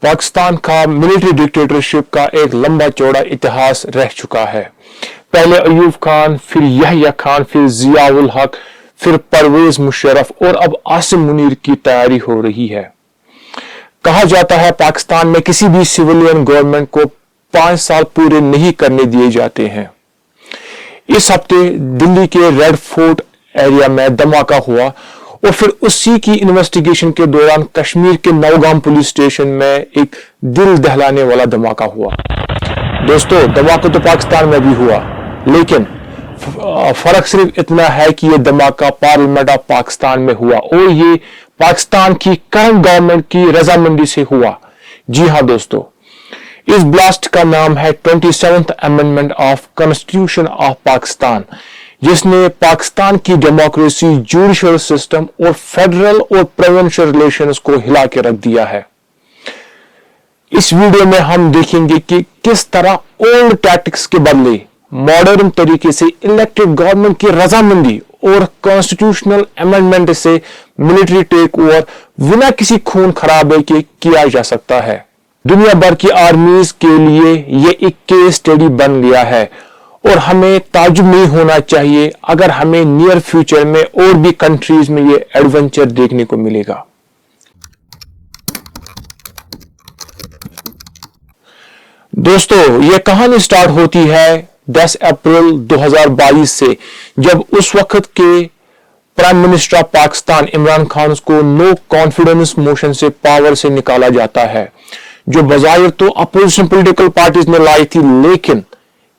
पाकिस्तान का military dictatorship का एक लंबा चौड़ा इतिहास रह चुका है। पहले अयूब खान, फिर यहया खान, फिर जियाउल हक, फिर परवेज मुशर्रफ और अब आसिम मुनीर की तैयारी हो रही है। कहा जाता है पाकिस्तान में किसी भी सिविलियन गवर्नमेंट को 5 साल पूरे नहीं करने दिए जाते हैं। इस हफ्ते दिल्ली के रेड फोर्ट एरिया में धमाका हुआ और फिर उसी की इन्वेस्टिगेशन के दौरान कश्मीर के नौगाम पुलिस स्टेशन में एक दिल दहलाने वाला धमाका हुआ। दोस्तों, धमाका तो पाकिस्तान में भी हुआ, लेकिन फर्क सिर्फ इतना है कि यह धमाका पार्लियामेंट ऑफ पाकिस्तान में हुआ और ये पाकिस्तान की करंट गवर्नमेंट की रजामंदी से हुआ। जी हां दोस्तों, इस ब्लास्ट का नाम है 27th amendment of constitution of Pakistan, जिसने पाकिस्तान की डेमोक्रेसी, जुडिशियल सिस्टम और फेडरल और प्रोविंशियल रिलेशंस को हिला के रख दिया है। इस वीडियो में हम देखेंगे कि किस तरह ओल्ड टैक्टिक्स के बदले मॉडर्न तरीके से इलेक्टेड गवर्नमेंट की रजामंदी और कॉन्स्टिट्यूशनल अमेंडमेंट से मिलिट्री टेक ओवर बिना किसी खून खराबे के किया जा सकता है। दुनिया भर की आर्मीज के लिए यह एक केस स्टडी बन गया है और हमें ताज्जुब नहीं होना चाहिए अगर हमें नियर फ्यूचर में और भी कंट्रीज में यह एडवेंचर देखने को मिलेगा। दोस्तों, यह कहानी स्टार्ट होती है 10 अप्रैल 2022 से, जब उस वक्त के prime minister of Pakistan Imran Khan को नो कॉन्फिडेंस मोशन से पावर से निकाला जाता है, जो बजाय तो अपोजिशन पॉलिटिकल पार्टीज ने लाई थी, लेकिन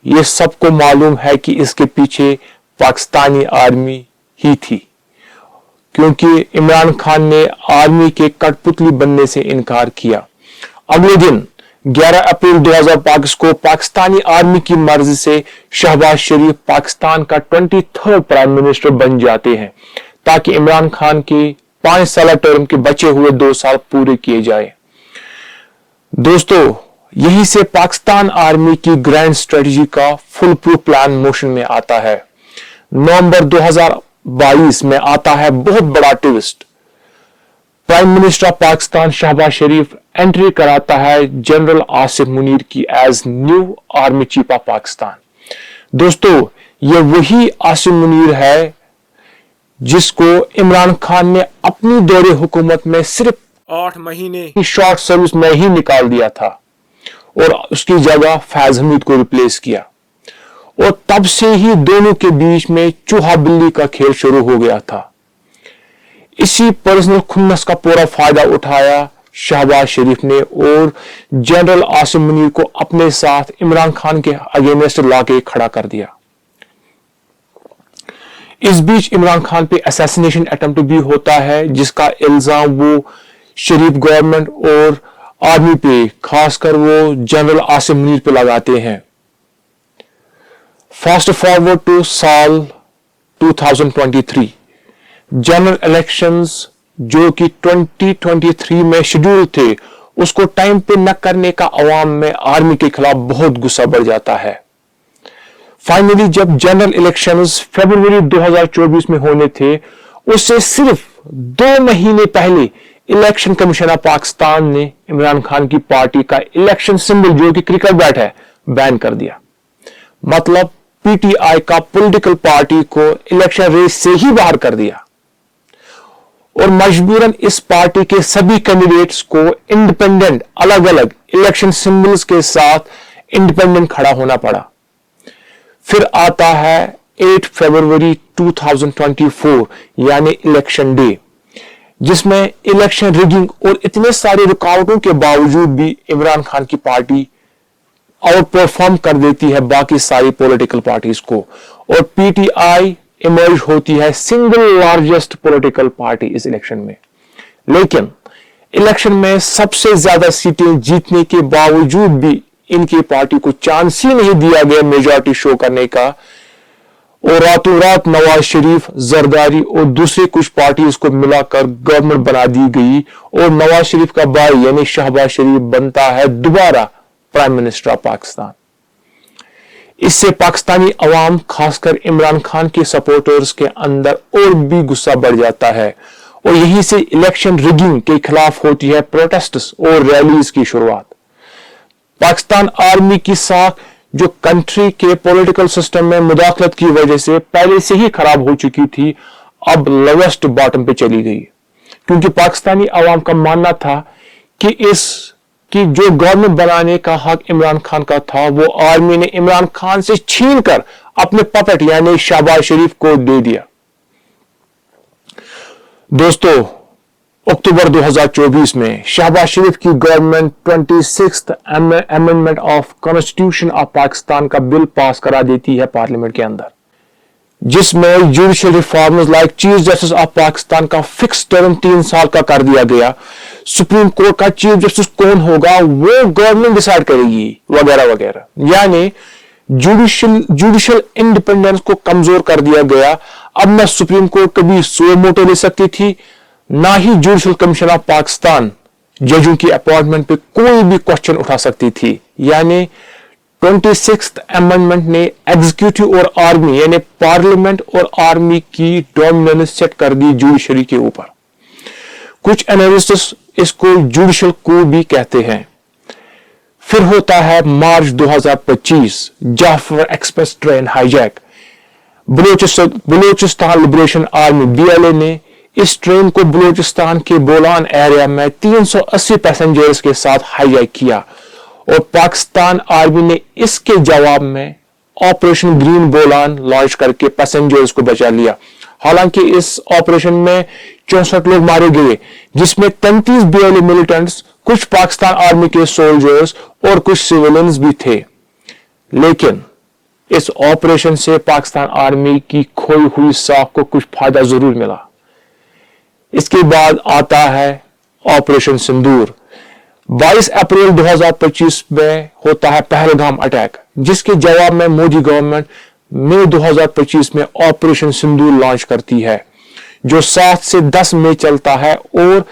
यह सबको मालूम है कि इसके पीछे पाकिस्तानी आर्मी ही थी, क्योंकि इमरान खान ने आर्मी के कठपुतली बनने से इनकार किया। अगले दिन 11 अप्रैल 2022 को पाकिस्तानी आर्मी की मर्जी से शहबाज शरीफ पाकिस्तान का 23rd प्राइम मिनिस्टर बन जाते हैं, ताकि इमरान खान के 5 साल टर्म के बचे हुए 2 साल पूरे किए जाए। दोस्तों, यहीं से पाकिस्तान आर्मी की ग्रैंड स्ट्रेटजी का फुल प्रूफ प्लान मोशन में आता है। नवंबर 2022 में आता है बहुत बड़ा twist. Prime minister of Pakistan Shehbaz Sharif entry कराता है जनरल आसिफ मुनीर की as new army chief of Pakistan. दोस्तों, यह वही आसिफ मुनीर है जिसको इमरान खान ने अपनी दौरे हुकूमत में सिर्फ 8 महीने की शॉर्ट सर्विस में ही निकाल दिया था और उसकी जगह फैज हमीद को रिप्लेस किया, और तब से ही दोनों के बीच में चूहा बिल्ली का खेल शुरू हो गया था। इसी पर्सनल खुन्नस का पूरा फायदा उठाया शहबाज शरीफ ने और जनरल आसिम मुनीर को अपने साथ इमरान खान के अगेंस्ट लाके खड़ा कर दिया। इस बीच इमरान खान पे असैसिनेशन अटेम्प्ट भी होता है, जिसका इल्जाम वो शरीफ गवर्नमेंट और आर्मी पे, खासकर वो जनरल आसिम मुनीर पे लगाते हैं। फास्ट फॉरवर्ड टू साल 2023, जनरल इलेक्शंस जो कि 2023 में शेड्यूल थे, उसको टाइम पे न करने का अवाम में आर्मी के खिलाफ बहुत गुस्सा बढ़ जाता है। फाइनली जब जनरल इलेक्शंस फरवरी 2024 में होने थे, उससे सिर्फ 2 महीने पहले इलेक्शन कमीशन ऑफ पाकिस्तान ने इमरान खान की पार्टी का इलेक्शन सिंबल, जो कि क्रिकेट बैट है, बैन कर दिया। मतलब पीटीआई का पॉलिटिकल पार्टी को इलेक्शन रेस से ही बाहर कर दिया और मजबूरन इस पार्टी के सभी कैंडिडेट्स को इंडिपेंडेंट अलग अलग इलेक्शन सिंबल्स के साथ इंडिपेंडेंट खड़ा होना पड़ा। फिर आता है 8 फरवरी 2024 यानी इलेक्शन डे, जिसमें इलेक्शन रिगिंग और इतने सारे रुकावटों के बावजूद भी इमरान खान की पार्टी आउट परफॉर्म कर देती है बाकी सारी पॉलिटिकल पार्टीज को, और पीटीआई इमर्ज होती है सिंगल लार्जेस्ट पॉलिटिकल पार्टी इस इलेक्शन में। लेकिन इलेक्शन में सबसे ज्यादा सीटें जीतने के बावजूद भी इनकी पार्टी को चांस ही नहीं दिया गया मेजॉरिटी शो करने का, और रातों रात नवाज शरीफ, जरदारी और दूसरी कुछ पार्टीज को मिलाकर गवर्नमेंट बना दी गई और नवाज शरीफ का भाई यानी शहबाज शरीफ बनता है दोबारा प्राइम मिनिस्टर ऑफ पाकिस्तान। इससे पाकिस्तानी अवाम, खासकर इमरान खान के सपोर्टर्स के अंदर और भी गुस्सा बढ़ जाता है और यहीं से इलेक्शन रिगिंग के खिलाफ होती है प्रोटेस्ट्स और रैलीज की शुरुआत। पाकिस्तान आर्मी की साख जो कंट्री के पॉलिटिकल सिस्टम में मुदाखलत की वजह से पहले से ही खराब हो चुकी थी, अब लोवेस्ट बॉटम पे चली गई, क्योंकि पाकिस्तानी अवाम का मानना था कि जो गवर्नमेंट बनाने का हक इमरान खान का था वो आर्मी ने इमरान खान से छीनकर अपने पपेट यानी शहबाज शरीफ को दे दिया। दोस्तों, अक्टूबर 2024 में शहबाज शरीफ की government 26th amendment of constitution of Pakistan का बिल पास करा देती है पार्लियामेंट के अंदर, जिसमें judicial reforms like chief justice of Pakistan का फिक्स टर्म 3 साल का कर दिया गया। सुप्रीम कोर्ट का चीफ जस्टिस कौन होगा वो गवर्नमेंट डिसाइड करेगी, वगैरह वगैरह। यानी जुडिशियल इंडिपेंडेंस को कमजोर कर दिया गया। अब न सुप्रीम कोर्ट कभी सो मोटो ले सकती थी, ना ही जुडिशियल कमीशन ऑफ पाकिस्तान जजों की अपॉइंटमेंट पे कोई भी क्वेश्चन उठा सकती थी। यानी 26th अमेंडमेंट ने एग्जीक्यूटिव और आर्मी यानी पार्लियामेंट और आर्मी की डोमिनेंस सेट कर दी जुडिशरी के ऊपर। कुछ एनालिस्ट्स इसको जुडिशियल coup भी कहते हैं। फिर होता है March 2025, Jaffar express train hijack. Balochistan liberation army BLA ने इस ट्रेन को बलूचिस्तान के बोलान एरिया में 380 पैसेंजर्स के साथ हाईजैक किया और पाकिस्तान आर्मी ने इसके जवाब में ऑपरेशन ग्रीन बोलान लॉन्च करके पैसेंजर्स को बचा लिया। हालांकि इस ऑपरेशन में 64 लोग मारे गए, जिसमें 33 BLA मिलिटेंट्स, कुछ पाकिस्तान आर्मी के सोल्जर्स और कुछ सिविलियंस भी थे। लेकिन इस ऑपरेशन से पाकिस्तान आर्मी की खोई हुई साख को कुछ फायदा जरूर मिला। इसके बाद आता है ऑपरेशन सिंदूर। 22 अप्रैल 2025 में होता है पहलगाम अटैक, जिसके जवाब में मोदी गवर्नमेंट मई 2025 में ऑपरेशन सिंदूर लॉन्च करती है, जो 7 से 10 मई चलता है। और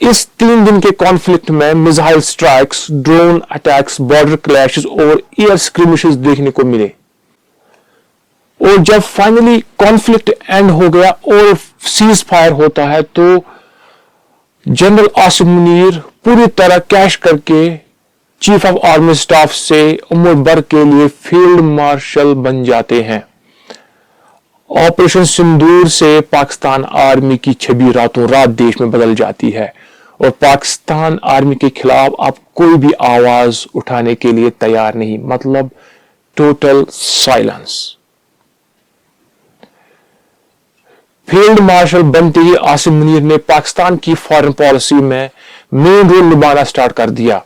इस 3 दिन के कॉन्फ्लिक्ट में missile strikes, drone attacks, border clashes और एयर स्क्रिमिशेस देखने को मिले। और जब फाइनली कॉन्फ्लिक्ट एंड हो गया और सीज फायर होता है, तो जनरल आसिम मुनीर पूरी तरह कैश करके चीफ ऑफ आर्मी स्टाफ से उम्र भर के लिए फील्ड मार्शल बन जाते हैं। ऑपरेशन सिंदूर से पाकिस्तान आर्मी की छवि रातों रात देश में बदल जाती है और पाकिस्तान आर्मी के खिलाफ अब कोई भी आवाज उठाने के लिए तैयार नहीं, मतलब टोटल साइलेंस। फील्ड मार्शल बनते ही आसिम मुनीर ने पाकिस्तान की फॉरेन पॉलिसी में मेन रोल निभाना स्टार्ट कर दिया।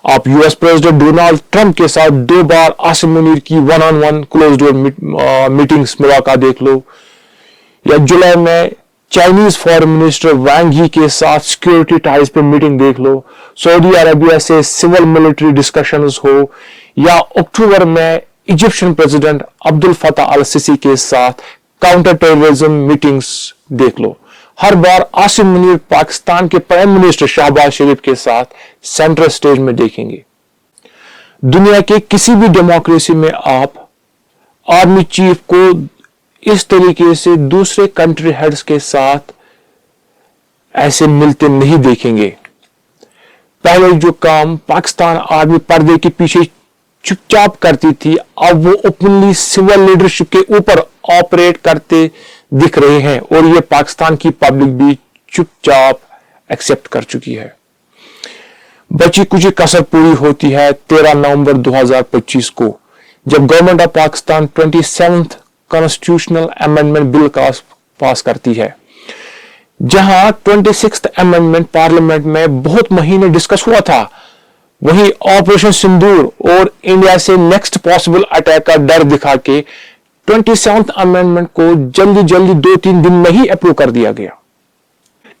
आप यूएस प्रेसिडेंट डोनाल्ड ट्रंप के साथ 2 बार आसिम मुनीर की 1-on-1 क्लोज डोर मीटिंग्स मुलाकात देख लो, या जुलाई में चाइनीज फॉरेन मिनिस्टर वांग यी के साथ सिक्योरिटी टाइज पे मीटिंग देख लो, सऊदी अरेबिया से सिविल मिलिट्री डिस्कशंस हो, या अक्टूबर में इजिप्शियन प्रेसिडेंट अब्दुल फताह अल सीसी के साथ काउंटर टेररिज्म मीटिंग्स देख लो। हर बार आसिम मुनीर पाकिस्तान के प्राइम मिनिस्टर शहबाज शरीफ के साथ सेंट्रल स्टेज में देखेंगे। दुनिया के किसी भी डेमोक्रेसी में आप आर्मी चीफ को इस तरीके से दूसरे कंट्री हेड्स के साथ ऐसे मिलते नहीं देखेंगे। पहले जो काम पाकिस्तान आर्मी पर्दे के पीछे चुपचाप करती थी, अब वो ओपनली सिविल लीडरशिप के ऊपर ऑपरेट करते दिख रहे हैं और ये पाकिस्तान की पब्लिक भी चुपचाप एक्सेप्ट कर चुकी है। बची कुछ कसर पूरी होती है 13 नवंबर 2025 को, जब government of Pakistan 27th constitutional amendment bill pass करती है, जहां 26th अमेंडमेंट पार्लियामेंट में बहुत महीने डिस्कस हुआ था। वहीं ऑपरेशन सिंदूर और इंडिया से नेक्स्ट पॉसिबल अटैक का डर दिखा के 27th अमेंडमेंट को जल्दी 2-3 दिन में ही अप्रूव कर दिया गया।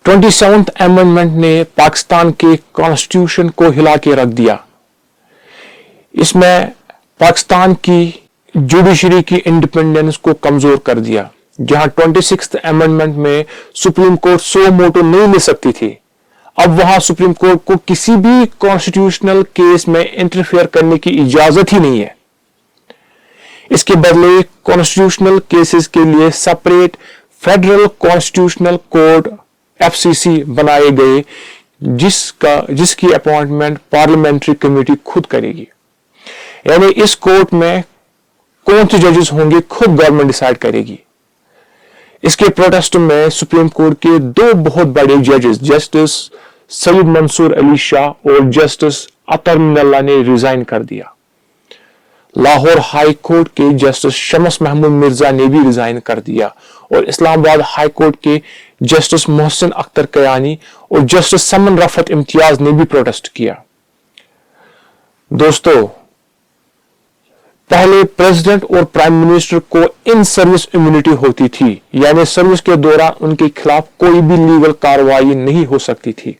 27th अमेंडमेंट ने पाकिस्तान के कॉन्स्टिट्यूशन को हिला के रख दिया। इसमें पाकिस्तान की जुडिशरी की इंडिपेंडेंस को कमजोर कर दिया। जहां 26th अमेंडमेंट में सुप्रीम कोर्ट सो मोटो नहीं ले सकती थी, अब वहां सुप्रीम कोर्ट को किसी भी कॉन्स्टिट्यूशनल केस में इंटरफेयर करने की इजाजत ही नहीं है। इसके बदले कॉन्स्टिट्यूशनल केसेस के लिए separate federal constitutional court FCC बनाए गए जिसकी अपॉइंटमेंट पार्लियामेंट्री कमेटी खुद करेगी। यानी इस कोर्ट में कौन से जजेस होंगे खुद गवर्नमेंट डिसाइड करेगी। इसके प्रोटेस्ट में सुप्रीम कोर्ट के दो बहुत बड़े जजेस जस्टिस सईद मंसूर अली शाह और जस्टिस अतर मिनल्ला ने रिजाइन कर दिया। लाहौर हाई कोर्ट के जस्टिस शमस महमूद मिर्जा ने भी रिजाइन कर दिया और इस्लामाबाद हाई कोर्ट के जस्टिस मोहसिन अख्तर कयानी और जस्टिस समन रफत इम्तियाज ने भी प्रोटेस्ट किया। दोस्तों, पहले प्रेसिडेंट और प्राइम मिनिस्टर को इन सर्विस इम्यूनिटी होती थी, यानी सर्विस के दौरान उनके खिलाफ कोई भी लीगल कार्रवाई नहीं हो सकती थी,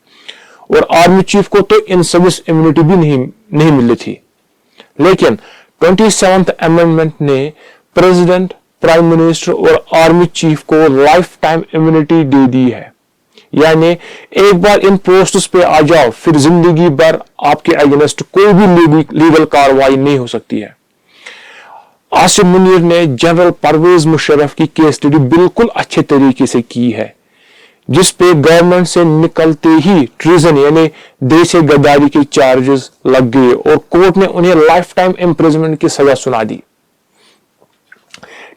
और आर्मी चीफ को तो इन सर्विस इम्यूनिटी भी नहीं मिली थी। लेकिन 27th अमेंडमेंट ने प्रेसिडेंट, प्राइम मिनिस्टर और आर्मी चीफ को लाइफ टाइम इम्यूनिटी दे दी है। यानी एक बार इन पोस्ट्स पे आ जाओ, फिर जिंदगी भर आपके अगेंस्ट कोई भी लीगल कार्रवाई नहीं हो सकती है। आसिम मुनीर ने जनरल परवेज मुशर्रफ की केस स्टडी बिल्कुल अच्छे तरीके से की है, जिस पे गवर्नमेंट से निकलते ही ट्रीजन यानी देश से गद्दारी के चार्जेस लग गए और कोर्ट ने उन्हें लाइफ टाइम इम्प्रिजनमेंट की सजा सुना दी।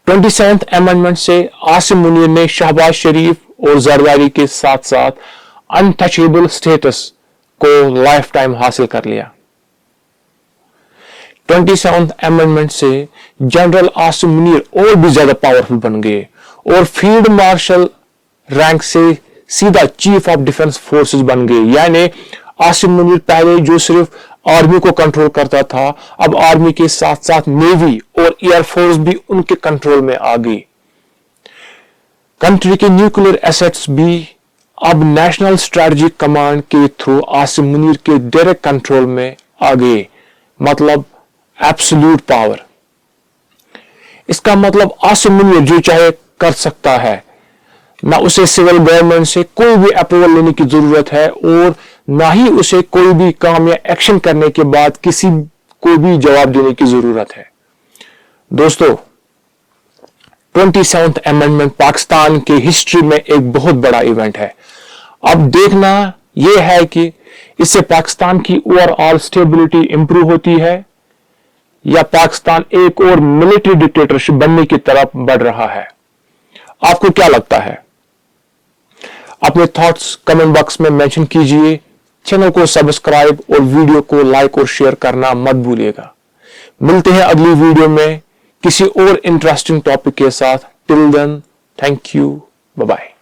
27th अमेंडमेंट से आसिम मुनीर ने शहबाज शरीफ और जरदारी के साथ साथ अनटचेबल स्टेटस को लाइफ टाइम हासिल कर लिया। 27th अमेंडमेंट से जनरल आसिम मुनीर और भी ज्यादा पावरफुल बन गए और फील्ड मार्शल रैंक से सीधा चीफ ऑफ डिफेंस फोर्सेस बन गए। यानी आसिम मुनीर पहले जो सिर्फ आर्मी को कंट्रोल करता था, अब आर्मी के साथ साथ नेवी और एयरफोर्स भी उनके कंट्रोल में आ गई। कंट्री के न्यूक्लियर एसेट्स भी अब नेशनल स्ट्रेटजिक कमांड के थ्रू आसिम मुनीर के डायरेक्ट कंट्रोल में आ गए, मतलब एब्सोल्यूट पावर। इसका मतलब आसिम मुनीर जो चाहे कर सकता है, ना उसे सिविल गवर्नमेंट से कोई भी अप्रूवल लेने की जरूरत है और ना ही उसे कोई भी काम या एक्शन करने के बाद किसी को भी जवाब देने की जरूरत है। दोस्तों, 27th अमेंडमेंट पाकिस्तान के हिस्ट्री में एक बहुत बड़ा इवेंट है। अब देखना यह है कि इससे पाकिस्तान की ओवरऑल स्टेबिलिटी इंप्रूव होती है या पाकिस्तान एक और मिलिट्री डिक्टेटरशिप बनने की तरफ बढ़ रहा है। आपको क्या लगता है? अपने थॉट्स कमेंट बॉक्स में मेंशन कीजिए। चैनल को सब्सक्राइब और वीडियो को लाइक और शेयर करना मत भूलिएगा। मिलते हैं अगली वीडियो में किसी और इंटरेस्टिंग टॉपिक के साथ। Till then, thank you, bye bye.